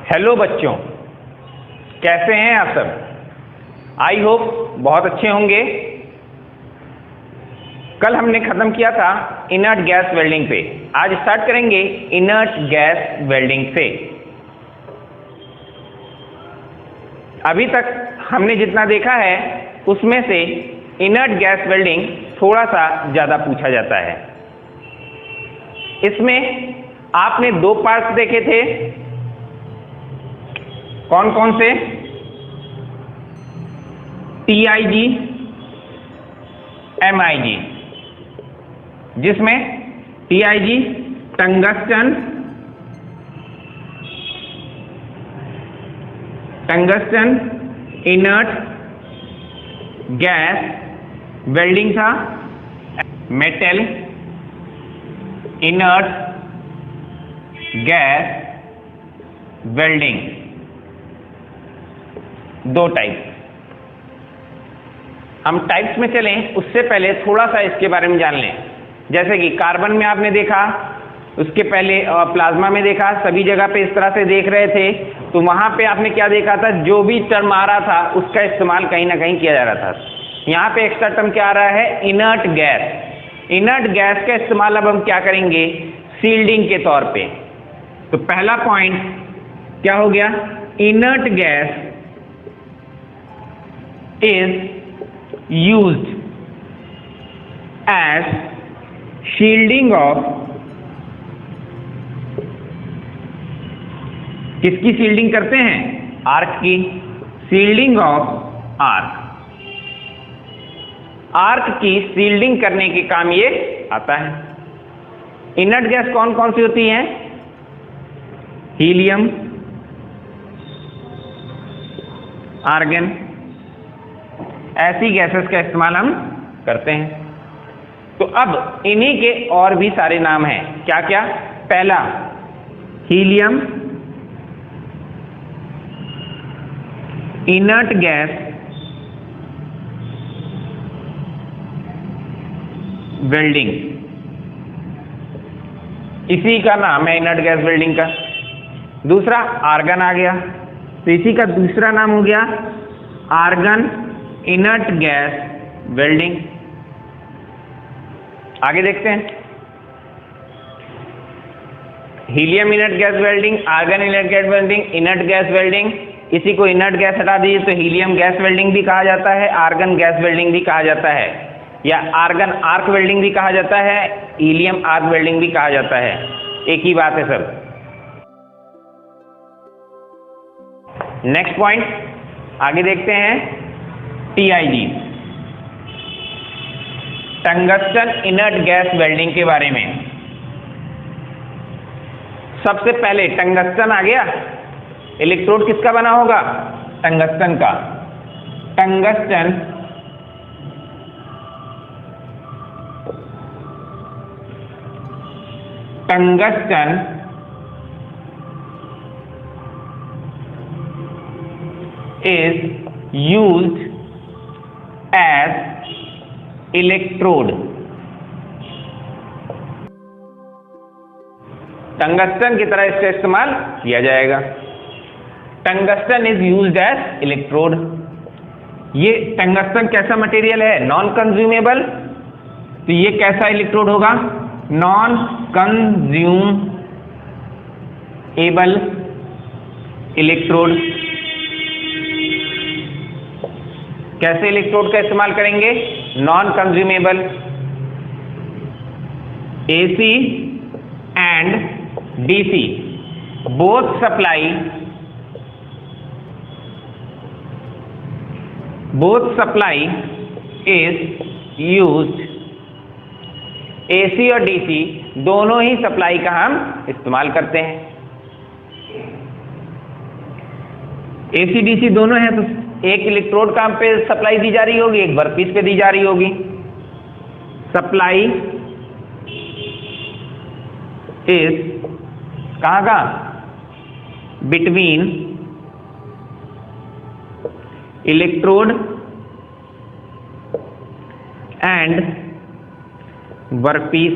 Hello बच्चों, कैसे हैं आप सब? आई होप बहुत अच्छे होंगे। कल हमने खत्म किया था इनर्ट गैस वेल्डिंग पे। आज स्टार्ट करेंगे इनर्ट गैस वेल्डिंग से। अभी तक हमने जितना देखा है उसमें से इनर्ट गैस वेल्डिंग थोड़ा सा ज़्यादा पूछा जाता है। इसमें आपने दो पार्ट्स देखे थे, कौन कौन से? TIG, MIG, जिसमें TIG tungsten inert gas welding था। मेटल इनर्ट गैस वेल्डिंग, दो टाइप। हम टाइप्स में चलें उससे पहले थोड़ा सा इसके बारे में जान लें। जैसे कि कार्बन में आपने देखा, उसके पहले प्लाज्मा में देखा, सभी जगह पे इस तरह से देख रहे थे। तो वहां पे आपने क्या देखा था? जो भी टर्म आ रहा था उसका इस्तेमाल कहीं ना कहीं किया जा रहा था। यहाँ पे एक्स्ट्रा टर्म क्या आ रहा है? Inert gas. इनर्ट गैस का इस्तेमाल अब हम क्या करेंगे? शील्डिंग के तौर पे। तो पहला पॉइंट क्या हो गया? Inert gas is used as shielding of, किसकी शील्डिंग करते हैं? आर्क की। Shielding of arc. आर्क की शील्डिंग करने के काम ये आता है। इनर्ट गैस कौन कौन सी होती हैं? हीलियम, आर्गन, ऐसी गैसेस का इस्तेमाल हम करते हैं। तो अब इन्हीं के और भी सारे नाम हैं। क्या क्या? पहला हीलियम इनर्ट गैस वेल्डिंग, इसी का नाम है इनर्ट गैस वेल्डिंग का। दूसरा आर्गन आ गया, तो इसी का दूसरा नाम हो गया आर्गन इनर्ट गैस वेल्डिंग। आगे देखते हैं। Helium inert gas welding, argon inert gas welding, inert gas welding. इसी को इनर्ट गैस हटा दीजिए तो हीलियम गैस वेल्डिंग भी कहा जाता है, आर्गन गैस वेल्डिंग भी कहा जाता है, या आर्गन आर्क वेल्डिंग भी कहा जाता है, हीलियम आर्क वेल्डिंग भी कहा जाता है। एक ही बात है सब। नेक्स्ट पॉइंट आगे देखते हैं। TIG tungsten inert gas welding के बारे में। सबसे पहले टंगस्टन आ गया। इलेक्ट्रोड किसका बना होगा? टंगस्टन का। Tungsten is used as electrode। Tungsten की तरह इसका इस्तेमाल किया जाएगा। Tungsten is used as electrode. ये टंगस्टन कैसा मटेरियल है? Non consumable. तो ये कैसा इलेक्ट्रोड होगा? Non consumable electrode. कैसे इलेक्ट्रोड का इस्तेमाल करेंगे? Non consumable. AC and DC both supply is used. AC और DC दोनों ही सप्लाई का हम इस्तेमाल करते हैं। AC DC दोनों हैं, तो एक इलेक्ट्रोड काम पे सप्लाई दी जा रही होगी, एक वर्कपीस पे दी जा रही होगी। सप्लाई इज कहाँ? Between electrode and workpiece.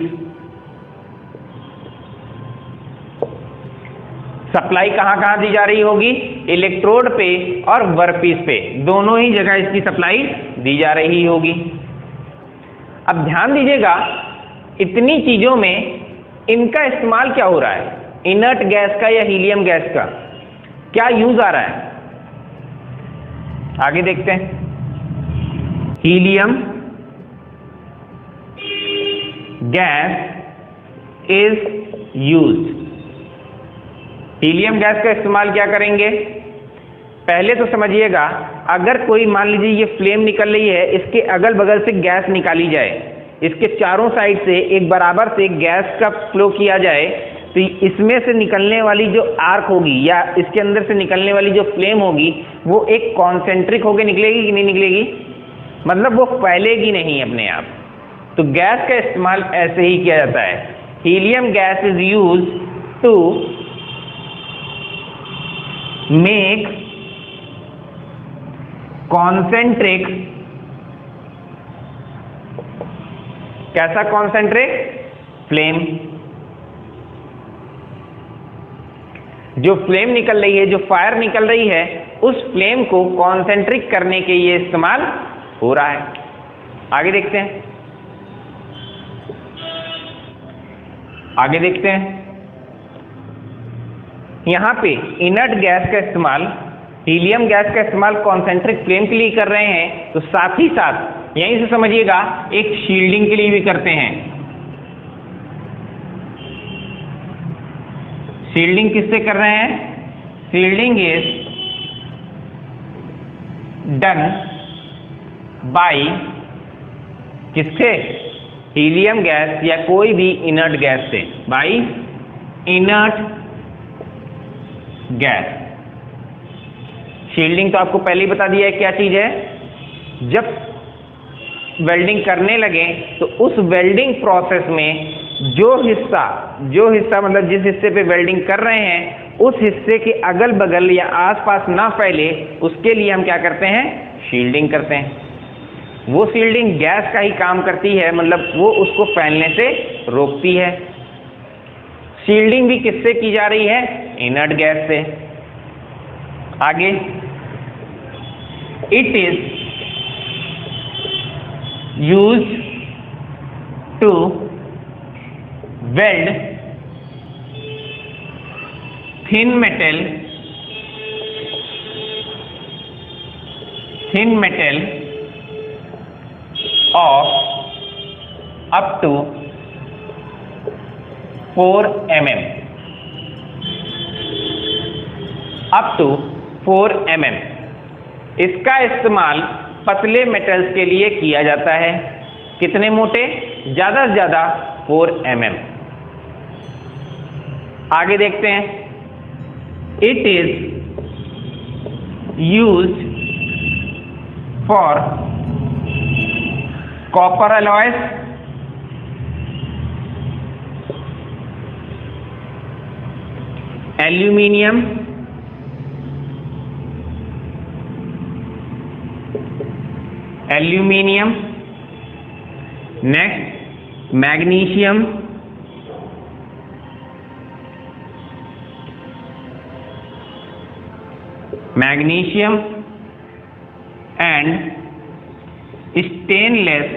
Supply कहाँ कहाँ दी जा रही होगी? इलेक्ट्रोड पे और वर्कपीस पे, दोनों ही जगह इसकी सप्लाई दी जा रही होगी। अब ध्यान दीजिएगा, इतनी चीजों में इनका इस्तेमाल क्या हो रहा है? इनर्ट गैस का या हीलियम गैस का क्या यूज आ रहा है? आगे देखते हैं। Helium gas is used. Helium gas का इस्तेमाल क्या करेंगे? पहले तो समझिएगा, अगर कोई मान लीजिए ये फ्लेम निकल रही है, इसके अगल बगल से गैस निकाली जाए, इसके चारों साइड से एक बराबर से गैस का फ्लो किया जाए, तो इसमें से निकलने वाली जो आर्क होगी या इसके अंदर से निकलने वाली जो फ्लेम होगी वो एक कॉन्सेंट्रिक होकर निकलेगी कि नहीं निकलेगी? मतलब वो फैलेगी नहीं अपने आप। तो गैस का इस्तेमाल ऐसे ही किया जाता है। Helium gas is use to make concentric, कैसा कॉन्सेंट्रिक? फ्लेम। जो फ्लेम निकल रही है, जो फायर निकल रही है, उस फ्लेम को कॉन्सेंट्रिक करने के लिए इस्तेमाल हो रहा है। आगे देखते हैं, आगे देखते हैं। यहां पे इनर्ट गैस का इस्तेमाल, हीलियम गैस का इस्तेमाल कॉन्सेंट्रिक फ्लेम के लिए कर रहे हैं, तो साथ ही साथ यहीं से समझिएगा एक शील्डिंग के लिए भी करते हैं। शील्डिंग किससे कर रहे हैं? शील्डिंग इज डन बाय किससे? हीलियम गैस या कोई भी इनर्ट गैस से, बाय इनर्ट गैस। शील्डिंग तो आपको पहले ही बता दिया है क्या चीज है। जब वेल्डिंग करने लगे तो उस वेल्डिंग प्रोसेस में जो हिस्सा मतलब जिस हिस्से पे वेल्डिंग कर रहे हैं, उस हिस्से के अगल बगल या आसपास ना फैले, उसके लिए हम क्या करते हैं? शील्डिंग करते हैं। वो शील्डिंग गैस का ही काम करती है, मतलब वो उसको फैलने से रोकती है। शील्डिंग भी किससे की जा रही है? इनर्ट गैस से। आगे, it is used to weld thin metal of up to 4 mm, up to 4 mm। इसका इस्तेमाल पतले मेटल्स के लिए किया जाता है। कितने मोटे? ज्यादा से ज्यादा 4 mm। आगे देखते हैं। It is used for copper alloys, aluminium, next magnesium, and stainless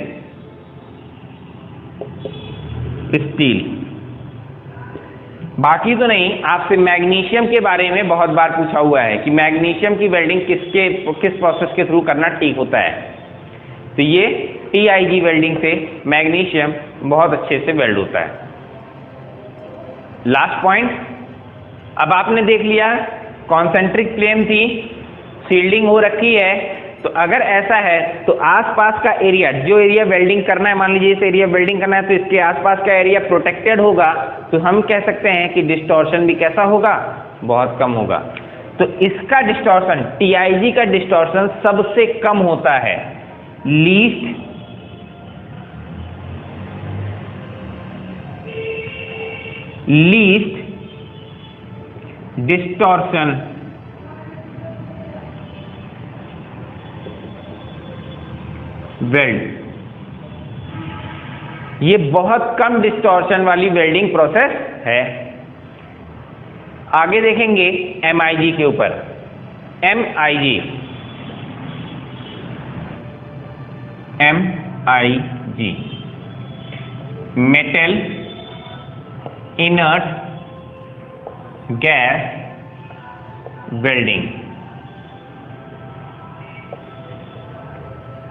steel. बाकी तो नहीं, आपसे मैग्नीशियम के बारे में बहुत बार पूछा हुआ है कि मैग्नीशियम की वेल्डिंग किस प्रोसेस के थ्रू करना ठीक होता है। तो ये TIG वेल्डिंग से मैग्नीशियम बहुत अच्छे से वेल्ड होता है। लास्ट पॉइंट, अब आपने देख लिया कॉन्सेंट्रिक फ्लेम थी, शील्डिंग हो रखी है, तो अगर ऐसा है तो आसपास का एरिया, जो एरिया वेल्डिंग करना है, मान लीजिए इस एरिया वेल्डिंग करना है, तो इसके आसपास का एरिया प्रोटेक्टेड होगा, तो हम कह सकते हैं कि डिस्टॉर्शन भी कैसा होगा? बहुत कम होगा। तो इसका डिस्टॉर्शन, TIG का डिस्टॉर्शन सबसे कम होता है, लीस्ट डिस्टॉर्शन वेल्ड। ये बहुत कम डिस्टॉर्शन वाली वेल्डिंग प्रोसेस है। आगे देखेंगे MIG के ऊपर, MIG metal inert gas welding.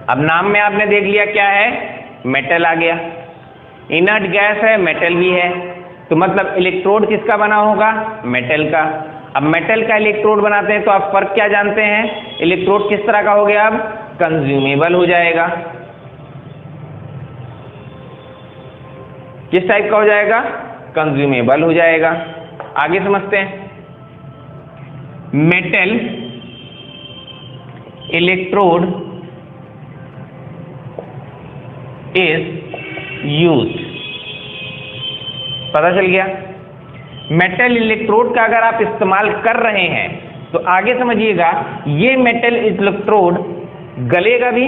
अब नाम में आपने देख लिया क्या है, मेटल आ गया, इनर्ट गैस है, मेटल भी है, तो मतलब इलेक्ट्रोड किसका बना होगा, मेटल का। अब मेटल का इलेक्ट्रोड बनाते हैं तो आप फर्क क्या जानते हैं, इलेक्ट्रोड किस तरह का हो गया, अब कंज्यूमेबल हो जाएगा। किस टाइप का हो जाएगा, कंज्यूमेबल हो जाएगा। आगे समझते हैं, मेटल इलेक्ट्रोड इज यूज्ड, पता चल गया। मेटल इलेक्ट्रोड का अगर आप इस्तेमाल कर रहे हैं तो आगे समझिएगा, ये मेटल इलेक्ट्रोड गलेगा भी,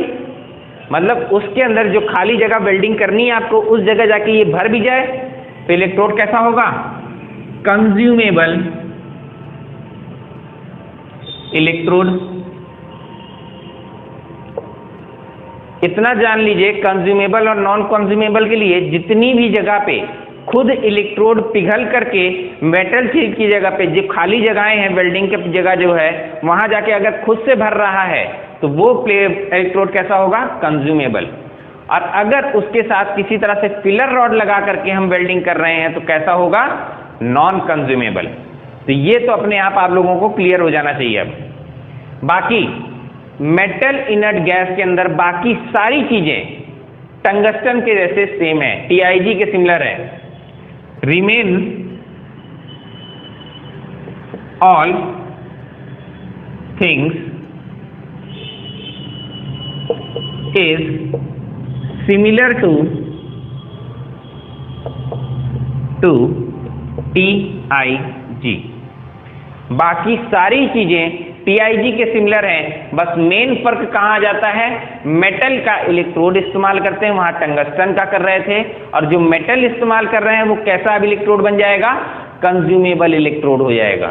मतलब उसके अंदर जो खाली जगह वेल्डिंग करनी है आपको, उस जगह जाके ये भर भी जाए तो इलेक्ट्रोड कैसा होगा, कंज्यूमेबल इलेक्ट्रोड। इतना जान लीजिए, कंज्यूमेबल और नॉन कंज्यूमेबल के लिए जितनी भी जगह पे खुद इलेक्ट्रोड पिघल करके मेटल चीज की जगह पे जो खाली जगहें हैं वेल्डिंग के जगह जो है वहां जाके अगर खुद से भर रहा है तो वो इलेक्ट्रोड कैसा होगा, कंज्यूमेबल। और अगर उसके साथ किसी तरह से फिलर रॉड लगा करके हम वेल्डिंग कर रहे हैं तो कैसा होगा, नॉन कंज्यूमेबल। तो ये तो अपने आप लोगों को क्लियर हो जाना चाहिए। अब बाकी मेटल इनर्ट गैस के अंदर बाकी सारी चीजें टंगस्टन के जैसे सेम है, TIG के सिमिलर है। Remain all things is similar to TIG। बाकी सारी चीजें TIG के सिमिलर हैं, बस मेन फर्क कहां आ जाता है, मेटल का इलेक्ट्रोड इस्तेमाल करते हैं, वहां टंगस्टन का कर रहे थे, और जो मेटल इस्तेमाल कर रहे हैं वो कैसा अब इलेक्ट्रोड बन जाएगा, कंज्यूमेबल इलेक्ट्रोड हो जाएगा।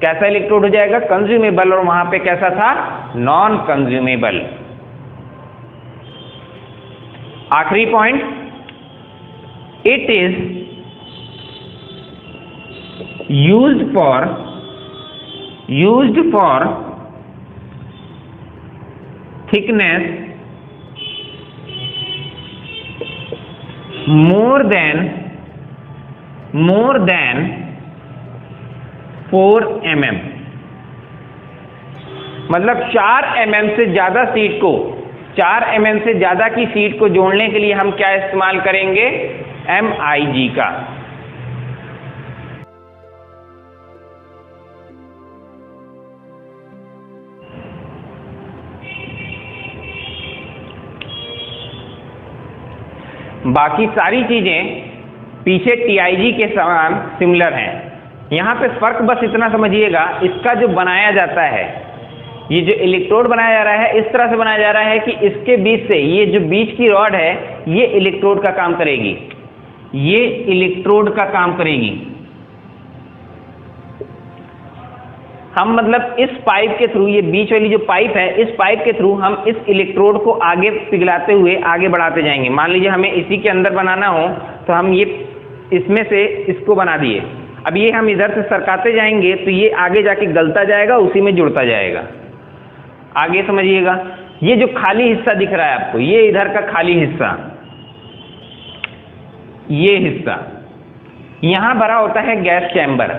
कैसा इलेक्ट्रोड हो जाएगा, कंज्यूमेबल, और वहां पे कैसा था, नॉन कंज्यूमेबल। आखिरी point, it is used for thickness more than 4 mm, मतलब 4 mm से ज्यादा सीट को, 4 mm से ज्यादा की सीट को जोड़ने के लिए हम क्या इस्तेमाल करेंगे, MIG का। बाकी सारी चीजें पीछे TIG के समान सिमिलर हैं। यहां पे फर्क बस इतना समझिएगा, इसका जो बनाया जाता है, ये जो इलेक्ट्रोड बनाया जा रहा है इस तरह से बनाया जा रहा है कि इसके बीच से ये जो बीच की रॉड है ये इलेक्ट्रोड का काम करेगी, ये इलेक्ट्रोड का काम करेगी। हम मतलब इस पाइप के थ्रू, ये बीच वाली जो पाइप है, इस पाइप के थ्रू हम इस इलेक्ट्रोड को आगे पिघलाते हुए आगे बढ़ाते जाएंगे। मान लीजिए हमें इसी के अंदर बनाना हो तो हम ये इसमें से इसको बना दिए, अब ये हम इधर से सरकाते जाएंगे तो ये आगे जाके गलता जाएगा, उसी में जुड़ता जाएगा। आगे समझिएगा, ये जो खाली हिस्सा दिख रहा है आपको, ये इधर का खाली हिस्सा, ये हिस्सा यहां भरा होता है गैस चैम्बर।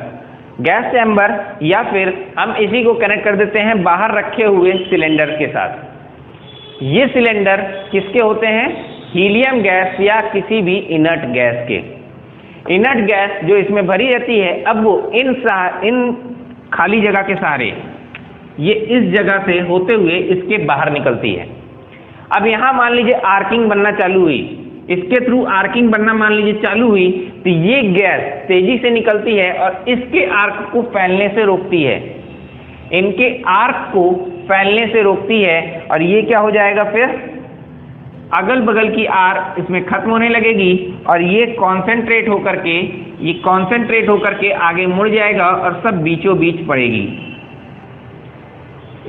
गैस चैम्बर, या फिर हम इसी को कनेक्ट कर देते हैं बाहर रखे हुए सिलेंडर के साथ। ये सिलेंडर किसके होते हैं, हीलियम गैस या किसी भी इनर्ट गैस के। इनर्ट गैस जो इसमें भरी रहती है, अब वो इन खाली जगह के सहारे ये इस जगह से होते हुए इसके बाहर निकलती है। अब यहां मान लीजिए आर्किंग बनना चालू हुई, इसके थ्रू आर्किंग बनना मान लीजिए चालू हुई, तो ये गैस तेजी से निकलती है और इसके आर्क को फैलने से रोकती है, इनके आर्क को फैलने से रोकती है, और ये क्या हो जाएगा, फिर अगल बगल की आर्क इसमें खत्म होने लगेगी और ये कॉन्सेंट्रेट होकर के ये कॉन्सेंट्रेट होकर के आगे मुड़ जाएगा और सब बीचों बीच पड़ेगी।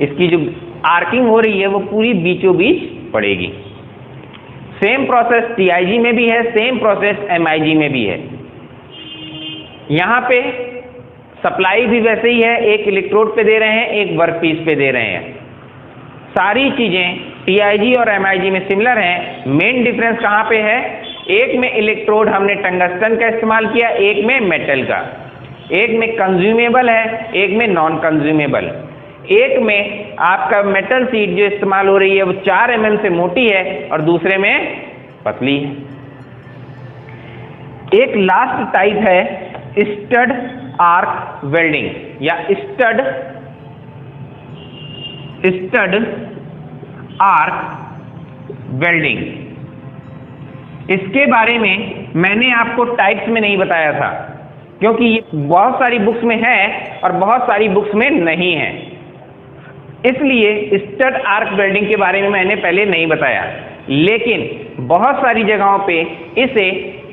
इसकी जो आर्किंग हो रही है वो पूरी बीचों बीच पड़ेगी। सेम प्रोसेस TIG में भी है, सेम प्रोसेस MIG में भी है। यहाँ पे सप्लाई भी वैसे ही है, एक इलेक्ट्रोड पे दे रहे हैं, एक वर्कपीस पे दे रहे हैं। सारी चीजें TIG और MIG में सिमिलर हैं। मेन डिफरेंस कहाँ पे है? एक में इलेक्ट्रोड हमने टंगस्टन का इस्तेमाल किया, एक में मेटल का। एक में कंज्यूमेबल है, एक में नॉन कंज्यूमेबल। एक में आपका मेटल शीट जो इस्तेमाल हो रही है वो 4 mm से मोटी है और दूसरे में पतली है। एक लास्ट टाइप है स्टड आर्क वेल्डिंग या स्टड आर्क वेल्डिंग। इसके बारे में मैंने आपको टाइप्स में नहीं बताया था क्योंकि ये बहुत सारी बुक्स में है और बहुत सारी बुक्स में नहीं है, इसलिए स्टड आर्क वेल्डिंग के बारे में मैंने पहले नहीं बताया। लेकिन बहुत सारी जगहों पे इसे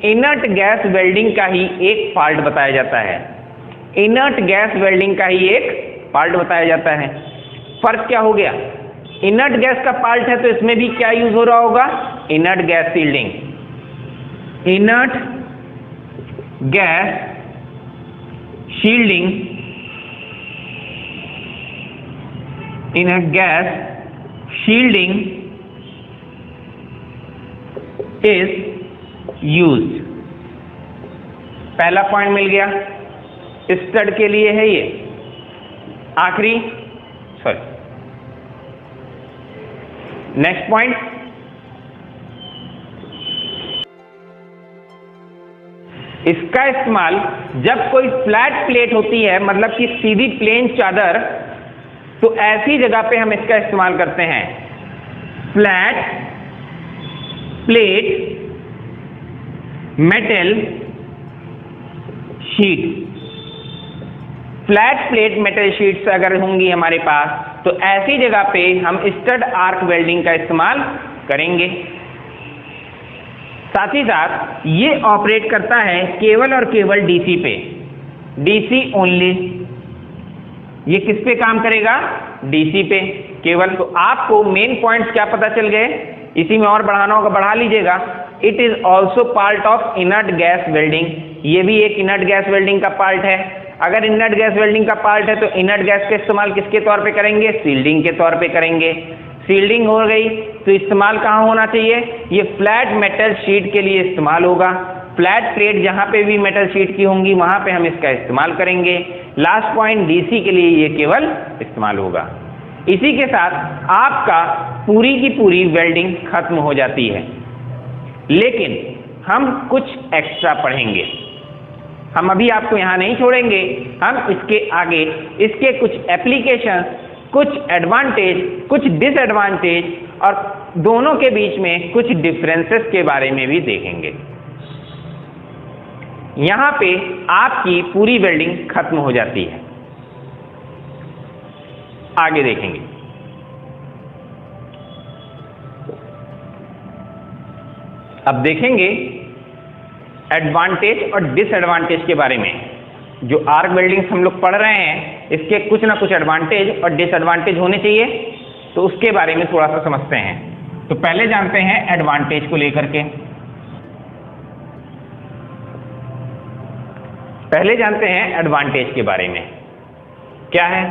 इनर्ट गैस वेल्डिंग का ही एक पार्ट बताया जाता है। इनर्ट गैस वेल्डिंग का ही एक पार्ट बताया जाता है। फर्क क्या हो गया? इनर्ट गैस का पार्ट है तो इसमें भी क्या यूज हो रहा होगा? Inert gas shielding. Inert gas shielding, inert gas shielding is used. पहला पॉइंट मिल गया, स्टड के लिए है ये। आखिरी नेक्स्ट पॉइंट, इसका इस्तेमाल जब कोई फ्लैट प्लेट होती है, मतलब कि सीधी प्लेन चादर, तो ऐसी जगह पे हम इसका इस्तेमाल करते हैं। Flat plate metal sheet, flat plate metal sheets अगर होंगी हमारे पास तो ऐसी जगह पे हम स्टड आर्क वेल्डिंग का इस्तेमाल करेंगे। साथ ही साथ ये ऑपरेट करता है केवल और केवल डीसी पे, डीसी ओनली। ये किस पे काम करेगा? डीसी पे केवल। तो आपको मेन पॉइंट्स क्या पता चल गए? इसी में और बढ़ाना होगा, बढ़ा लीजिएगा। It is also part of inert gas welding, ये भी एक इनर्ट गैस वेल्डिंग का पार्ट है। अगर इनर्ट गैस वेल्डिंग का पार्ट है तो इनर्ट गैस का इस्तेमाल किसके तौर पे करेंगे? शील्डिंग के तौर पे करेंगे। शील्डिंग हो गई तो इस्तेमाल कहाँ होना चाहिए? ये फ्लैट मेटल शीट के लिए इस्तेमाल होगा। फ्लैट प्लेट जहाँ पे भी मेटल शीट की होंगी वहाँ पे हम इसका इस्तेमाल करेंगे। लास्ट पॉइंट, डीसी के लिए ये केवल इस्तेमाल होगा। इसी के साथ आपका पूरी की पूरी वेल्डिंग खत्म हो जाती है। लेकिन हम कुछ एक्स्ट्रा पढ़ेंगे। हम अभी आपको यहाँ नहीं छोड़ेंगे, हम इसके आगे इसके कुछ एप्लीकेशन, कुछ एडवांटेज, कुछ डिसएडवांटेज और दोनों के बीच में कुछ डिफरेंसेस के बारे में भी देखेंगे। यहाँ पे आपकी पूरी वेल्डिंग खत्म हो जाती है। आगे देखेंगे। अब देखेंगे एडवांटेज और डिसएडवांटेज के बारे में। जो आर्क वेल्डिंग हम लोग पढ़ रहे हैं इसके कुछ ना कुछ एडवांटेज और डिसएडवांटेज होने चाहिए, तो उसके बारे में थोड़ा सा समझते हैं। तो पहले जानते हैं एडवांटेज को लेकर के। पहले जानते हैं एडवांटेज के बारे में क्या है।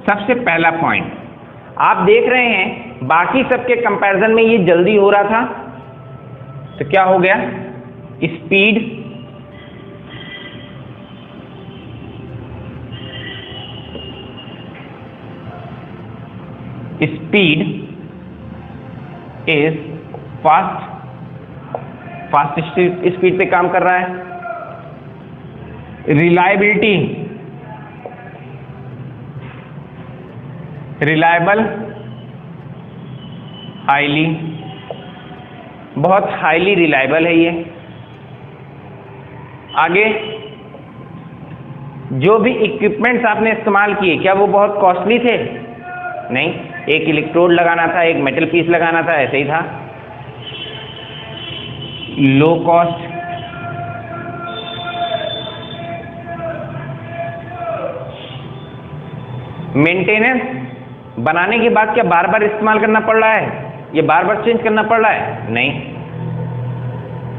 सबसे पहला पॉइंट, आप देख रहे हैं बाकी सबके कंपैरिजन में ये जल्दी हो रहा था, तो क्या हो गया? Speed, speed is fast, fast speed पे काम कर रहा है। रिलायबिलिटी, रिलायबल, हाईली, बहुत हाईली रिलायबल है ये। आगे जो भी इक्विपमेंट्स आपने इस्तेमाल किए क्या वो बहुत कॉस्टली थे? नहीं, एक इलेक्ट्रोड लगाना था, एक मेटल पीस लगाना था, ऐसे ही था। लो कॉस्ट, मेंटेनेंस बनाने के बाद क्या बार बार इस्तेमाल करना पड़ रहा है, ये बार बार चेंज करना पड़ रहा है? नहीं।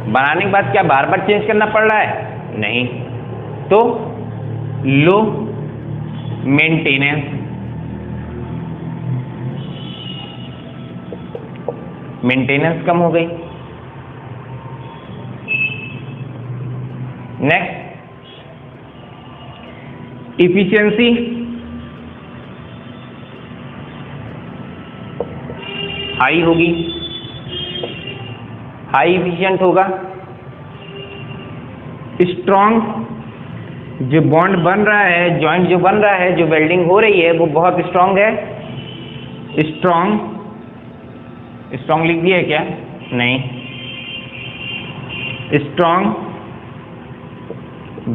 बनाने के बाद क्या बार बार चेंज करना पड़ रहा है? नहीं। तो लो मेंटेनेंस, मेंटेनेंस कम हो गई। नेक्स्ट, इफिशियंसी, हाई होगी, हाई इफिशिएंट होगा। स्ट्रॉन्ग, जो बॉन्ड बन रहा है, जॉइंट जो बन रहा है, जो वेल्डिंग हो रही है वो बहुत स्ट्रांग है। स्ट्रॉन्ग, स्ट्रॉन्ग लिख दिया है क्या? नहीं। स्ट्रॉन्ग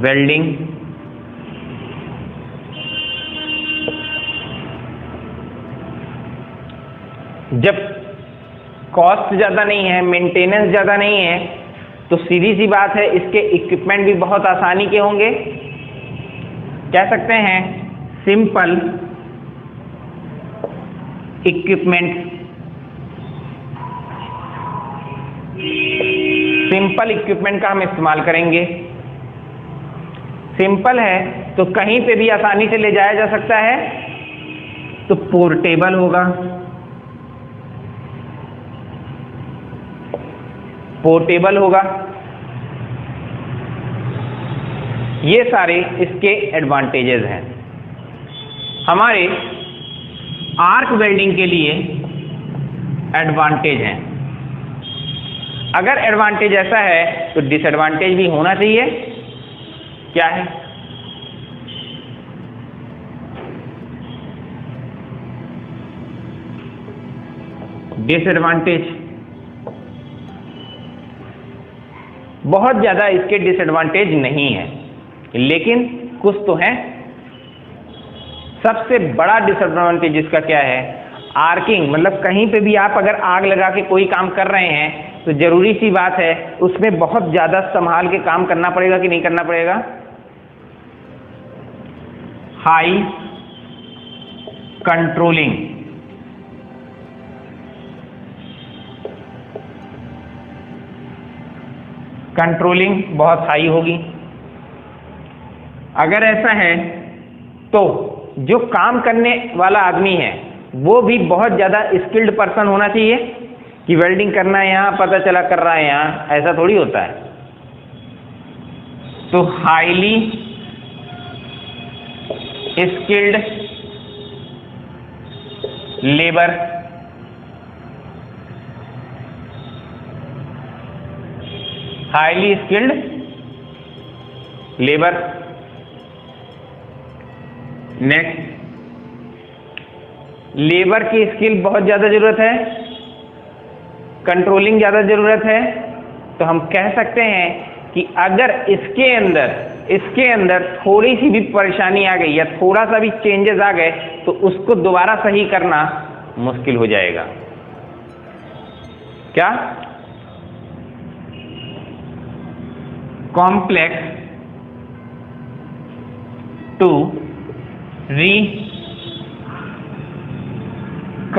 वेल्डिंग, जब कॉस्ट ज़्यादा नहीं है, मेंटेनेंस ज़्यादा नहीं है, तो सीधी सी बात है इसके इक्विपमेंट भी बहुत आसानी के होंगे। कह सकते हैं सिंपल इक्विपमेंट, सिंपल इक्विपमेंट का हम इस्तेमाल करेंगे। सिंपल है तो कहीं पे भी आसानी से ले जाया जा सकता है, तो पोर्टेबल होगा। पोर्टेबल होगा। ये सारे इसके एडवांटेजेस हैं। हमारे आर्क वेल्डिंग के लिए एडवांटेज हैं। अगर एडवांटेज ऐसा है तो डिसएडवांटेज भी होना चाहिए। क्या है? डिसएडवांटेज, बहुत ज़्यादा इसके डिसएडवांटेज नहीं है, लेकिन कुछ तो हैं। सबसे बड़ा डिसएडवांटेज इसका क्या है? आर्किंग, मतलब कहीं पे भी आप अगर आग लगा के कोई काम कर रहे हैं तो जरूरी सी बात है उसमें बहुत ज़्यादा संभाल के काम करना पड़ेगा कि नहीं करना पड़ेगा? हाई कंट्रोलिंग, कंट्रोलिंग बहुत हाई होगी। अगर ऐसा है तो जो काम करने वाला आदमी है वो भी बहुत ज़्यादा स्किल्ड पर्सन होना चाहिए कि वेल्डिंग करना है यहाँ, पता चला कर रहा है यहाँ, ऐसा थोड़ी होता है। तो highly skilled labour, highly skilled labour. Next, labour की स्किल बहुत ज़्यादा ज़रूरत है, कंट्रोलिंग ज़्यादा ज़रूरत है। तो हम कह सकते हैं कि अगर इसके अंदर थोड़ी सी भी परेशानी आ गई या थोड़ा सा भी चेंजेस आ गए तो उसको दोबारा सही करना मुश्किल हो जाएगा। क्या? Complex to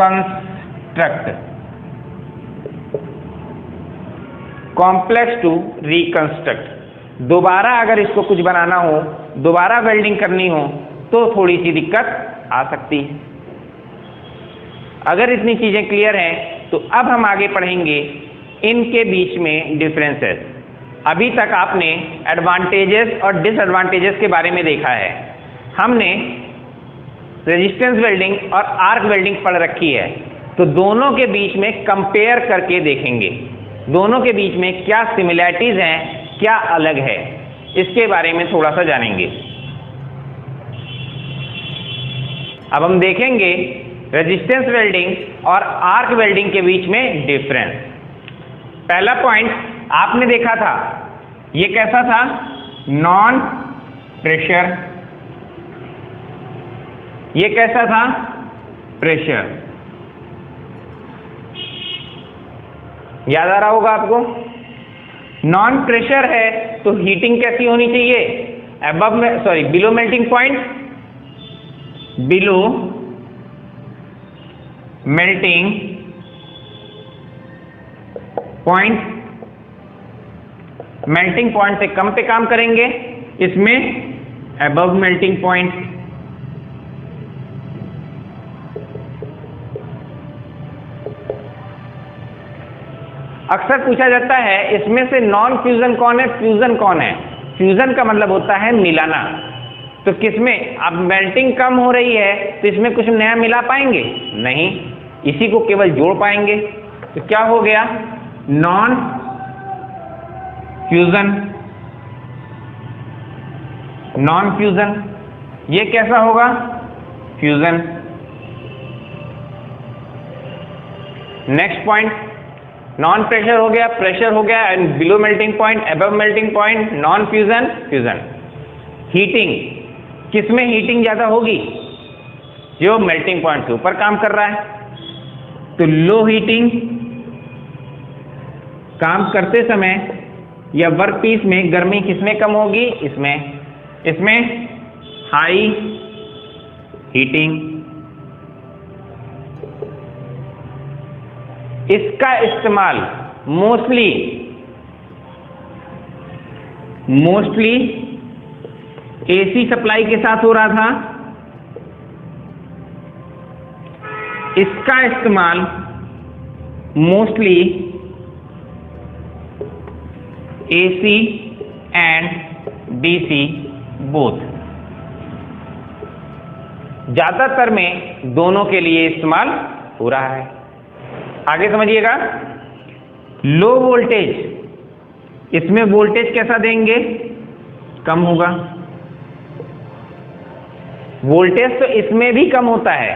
reconstruct, complex to reconstruct. दोबारा अगर इसको कुछ बनाना हो, दोबारा वेल्डिंग करनी हो तो थोड़ी सी दिक्कत आ सकती है। अगर इतनी चीजें क्लियर हैं तो अब हम आगे पढ़ेंगे इनके बीच में डिफरेंसेस। अभी तक आपने एडवांटेजेस और डिसएडवांटेजेस के बारे में देखा है। हमने रेजिस्टेंस वेल्डिंग और आर्क वेल्डिंग पढ़ रखी है, तो दोनों के बीच में कंपेयर करके देखेंगे, दोनों के बीच में क्या सिमिलैरिटीज हैं, क्या अलग है, इसके बारे में थोड़ा सा जानेंगे। अब हम देखेंगे रेजिस्टेंस वेल्डिंग और आर्क वेल्डिंग के बीच में डिफरेंस। पहला पॉइंट आपने देखा था, ये कैसा था? Non pressure. ये कैसा था? प्रेशर। याद आ रहा होगा आपको? नॉन प्रेशर है तो हीटिंग कैसी होनी चाहिए? Below melting point below melting point, melting point से कम पे काम करेंगे, इसमें अबव मेल्टिंग पॉइंट। अक्सर पूछा जाता है इसमें से नॉन फ्यूजन कौन है, फ्यूजन कौन है। फ्यूजन का मतलब होता है मिलाना। तो किसमें अब मेल्टिंग कम हो रही है तो इसमें कुछ नया मिला पाएंगे नहीं, इसी को केवल जोड़ पाएंगे। तो क्या हो गया, नॉन फ्यूजन। नॉन फ्यूजन ये कैसा होगा, fusion. Next point, non pressure हो गया, प्रेशर हो गया, and below melting point, above melting point, non fusion, fusion. Heating, किसमें हीटिंग ज्यादा होगी, जो मेल्टिंग पॉइंट से ऊपर काम कर रहा है। तो लो हीटिंग, काम करते समय या वर्क पीस में गर्मी किसमें कम होगी, इसमें। इसमें हाई हीटिंग। इसका इस्तेमाल मोस्टली एसी सप्लाई के साथ हो रहा था। इसका इस्तेमाल mostly AC and DC both, ज्यादातर में दोनों के लिए इस्तेमाल हो रहा है। आगे समझिएगा, लो वोल्टेज, इसमें वोल्टेज कैसा देंगे, कम होगा। वोल्टेज तो इसमें भी कम होता है,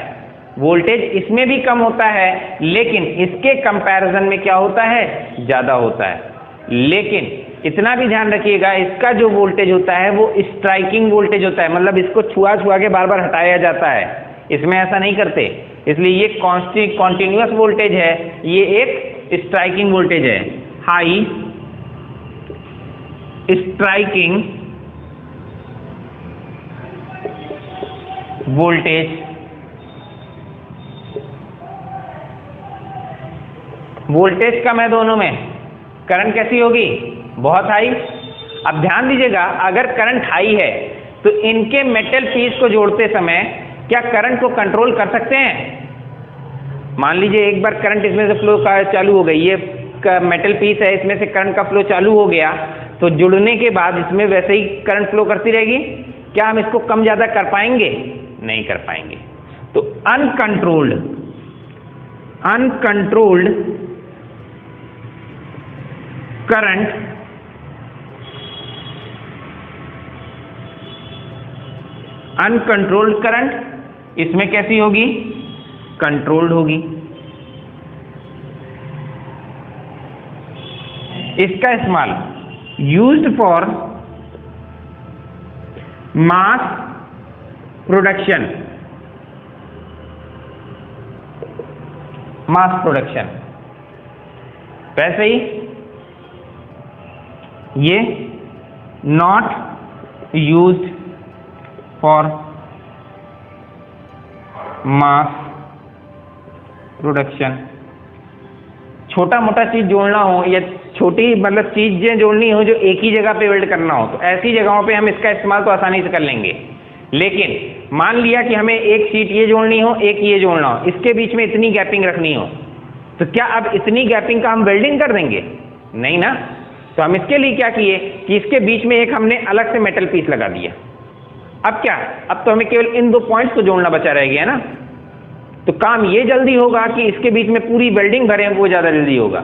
वोल्टेज इसमें भी कम होता है, लेकिन इसके कंपैरिजन में क्या होता है, ज्यादा होता है। लेकिन इतना भी ध्यान रखिएगा, इसका जो वोल्टेज होता है वो स्ट्राइकिंग वोल्टेज होता है, मतलब इसको छुआ छुआ के बार बार हटाया जाता है। इसमें ऐसा नहीं करते, इसलिए ये कॉन्टिन्यूअस वोल्टेज है, ये एक स्ट्राइकिंग वोल्टेज है। हाई स्ट्राइकिंग वोल्टेज, वोल्टेज कम है दोनों में, करंट कैसी होगी, बहुत हाई। अब ध्यान दीजिएगा, अगर करंट हाई है तो इनके मेटल पीस को जोड़ते समय क्या करंट को कंट्रोल कर सकते हैं। मान लीजिए एक बार करंट इसमें से फ्लो चालू हो गई, ये मेटल पीस है, इसमें से करंट का फ्लो चालू हो गया, तो जुड़ने के बाद इसमें वैसे ही करंट फ्लो करती रहेगी। क्या हम इसको कम ज्यादा कर पाएंगे, नहीं कर पाएंगे। तो अनकंट्रोल्ड करंट अनकंट्रोल्ड करंट इसमें कैसी होगी, कंट्रोल्ड होगी। इसका इस्तेमाल यूज्ड फॉर मास प्रोडक्शन, वैसे ही ये not used for mass production. छोटा मोटा चीज जोड़ना हो या छोटी मतलब चीजें जोड़नी हो जो एक ही जगह पे वेल्ड करना हो, तो ऐसी जगहों पे हम इसका इस्तेमाल तो आसानी से कर लेंगे। लेकिन मान लिया कि हमें एक शीट ये जोड़नी हो, एक ये जोड़ना हो, इसके बीच में इतनी गैपिंग रखनी हो, तो क्या अब इतनी गैपिंग का हम वेल्डिंग कर देंगे, नहीं ना। तो हम इसके लिए क्या किए कि इसके बीच में एक हमने अलग से मेटल पीस लगा दिया। अब क्या, अब तो हमें केवल इन दो पॉइंट्स को जोड़ना बचा रह गया ना, तो काम ये जल्दी होगा कि इसके बीच में पूरी वेल्डिंग भरें, वो ज्यादा जल्दी होगा।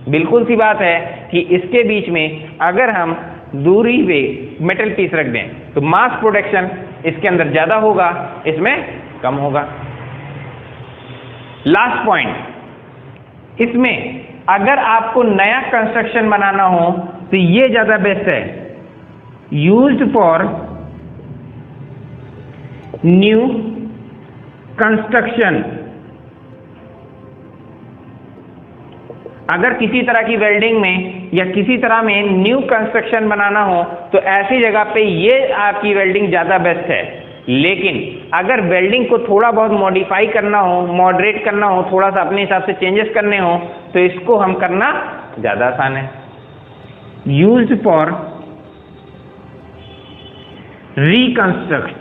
बिल्कुल सी बात है कि इसके बीच में अगर हम दूरी पे मेटल पीस रख दें तो मास प्रोडक्शन इसके अंदर ज्यादा होगा, इसमें कम होगा। लास्ट पॉइंट, इसमें अगर आपको नया कंस्ट्रक्शन बनाना हो तो ये ज्यादा बेस्ट है, यूज्ड फॉर न्यू कंस्ट्रक्शन। अगर किसी तरह की वेल्डिंग में या किसी तरह में न्यू कंस्ट्रक्शन बनाना हो तो ऐसी जगह पे ये आपकी वेल्डिंग ज्यादा बेस्ट है। लेकिन अगर वेल्डिंग को थोड़ा बहुत मॉडिफाई करना हो, मॉडरेट करना हो, थोड़ा सा अपने हिसाब से चेंजेस करने हो, तो इसको हम करना ज़्यादा आसान है। यूज्ड फॉर रिकंस्ट्रक्ट,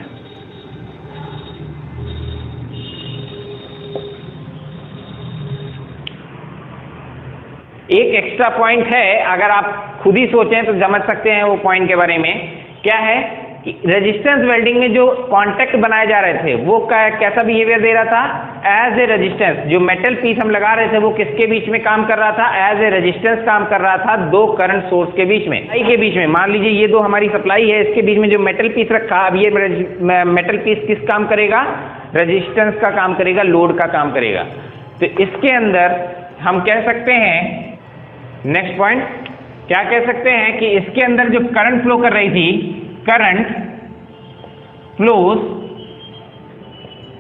एक एक्स्ट्रा पॉइंट है, अगर आप खुद ही सोचें तो समझ सकते हैं वो पॉइंट के बारे में। क्या है कि रेजिस्टेंस वेल्डिंग में जो कांटेक्ट बनाए जा रहे थे वो कैसा बिहेवियर दे रहा था? As a resistance. जो मेटल पीस हम लगा रहे थे वो किसके बीच में काम कर रहा था? एज ए रेजिस्टेंस काम कर रहा था दो करंट सोर्स के बीच में, के बीच में। मान लीजिए ये दो हमारी सप्लाई है, इसके बीच में जो मेटल पीस रखा, अब ये मेटल पीस किस काम करेगा? रेजिस्टेंस का काम करेगा, लोड का काम करेगा। तो इसके अंदर हम कह सकते हैं, नेक्स्ट पॉइंट क्या कह सकते हैं कि इसके अंदर जो करंट फ्लो कर रही थी, करंट फ्लोज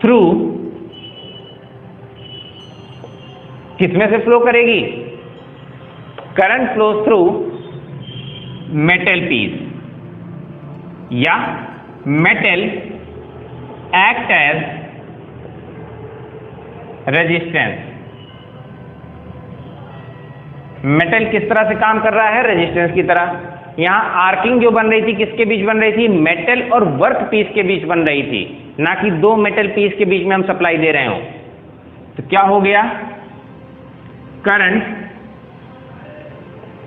थ्रू, किसमें से फ्लो करेगी? Current flows through metal piece, या metal act as resistance. Metal किस तरह से काम कर रहा है? रेजिस्टेंस की तरह। यहां आर्किंग जो बन रही थी किसके बीच बन रही थी? मेटल और वर्क पीस के बीच बन रही थी, ना कि दो मेटल पीस के बीच में हम सप्लाई दे रहे हो। तो क्या हो गया? Current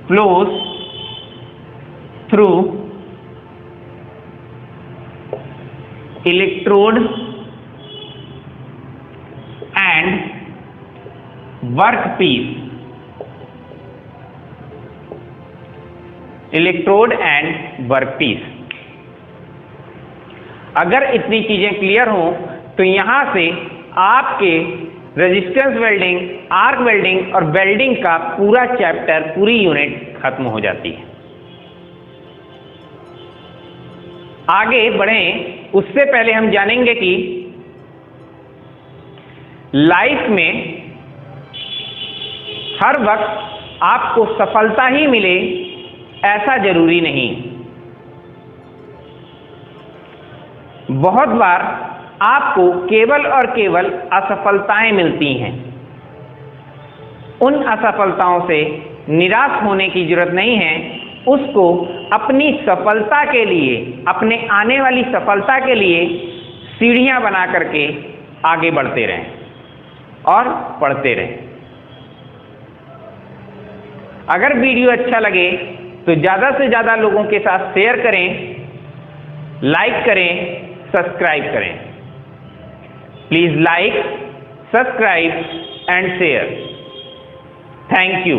flows through electrode and work piece, electrode and work piece. अगर इतनी चीजें क्लियर हो तो यहां से आपके रेजिस्टेंस वेल्डिंग, आर्क वेल्डिंग और वेल्डिंग का पूरा चैप्टर, पूरी यूनिट खत्म हो जाती है। आगे बढ़ें उससे पहले हम जानेंगे कि लाइफ में हर वक्त आपको सफलता ही मिले ऐसा जरूरी नहीं। बहुत बार आपको केवल और केवल असफलताएं मिलती हैं। उन असफलताओं से निराश होने की जरूरत नहीं है, उसको अपनी सफलता के लिए, अपने आने वाली सफलता के लिए सीढ़ियां बना करके आगे बढ़ते रहें और पढ़ते रहें। अगर वीडियो अच्छा लगे तो ज़्यादा से ज़्यादा लोगों के साथ शेयर करें, लाइक करें, सब्सक्राइब करें। Please like, subscribe and share. Thank you.